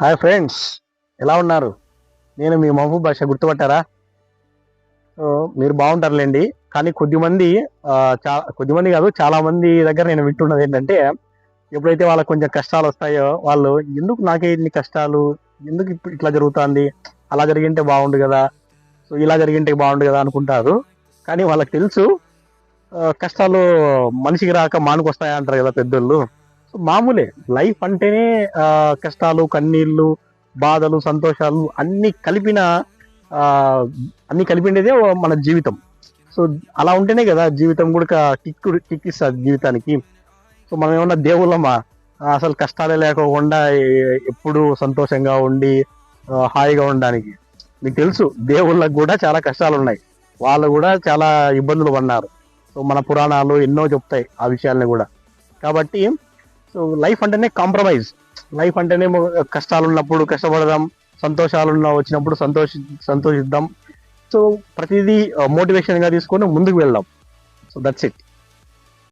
Hi friends, ఎలా ఉన్నారు? నేను మీ మహబూబ్ బాషా, గుర్తుపట్టారా? సో మీరు బాగుంటారులేండి. కానీ కొద్దిమంది కొద్దిమంది కాదు, చాలా మంది దగ్గర నేను వింటున్నది ఏంటంటే, ఎప్పుడైతే వాళ్ళకి కొంచెం కష్టాలు వస్తాయో వాళ్ళు, ఎందుకు నాకే ఇన్ని కష్టాలు, ఎందుకు ఇప్పుడు ఇట్లా జరుగుతుంది, అలా జరిగింటే బాగుండు కదా, సో ఇలా జరిగింటే బాగుండు కదా అనుకుంటారు. కానీ వాళ్ళకి తెలుసు, కష్టాలు మనిషికి రాక మానుకొస్తాయా అంటారు కదా పెద్దోళ్ళు. సో మామూలే, లైఫ్ అంటేనే కష్టాలు, కన్నీళ్ళు, బాధలు, సంతోషాలు ఆ అన్ని కలిపిండేదే మన జీవితం. సో అలా ఉంటేనే కదా జీవితం కూడా కిక్ ఇస్తుంది జీవితానికి. సో మనం ఏమన్నా దేవుళ్ళమా? అసలు కష్టాలే లేకోకుండా ఎప్పుడు సంతోషంగా ఉండి హాయిగా ఉండడానికి? మీకు తెలుసు, దేవుళ్ళకు కూడా చాలా కష్టాలు ఉన్నాయి, వాళ్ళు కూడా చాలా ఇబ్బందులు పడినారు. సో మన పురాణాలు ఎన్నో చెప్తాయి ఆ విషయాల్ని కూడా. కాబట్టి సో లైఫ్ అంటేనే కాంప్రమైజ్. లైఫ్ అంటేనే కష్టాలు ఉన్నప్పుడు కష్టపడదాం, వచ్చినప్పుడు సంతోషిద్దాం. సో ప్రతిదీ మోటివేషన్ గా తీసుకొని ముందుకు వెళ్దాం. So that's it.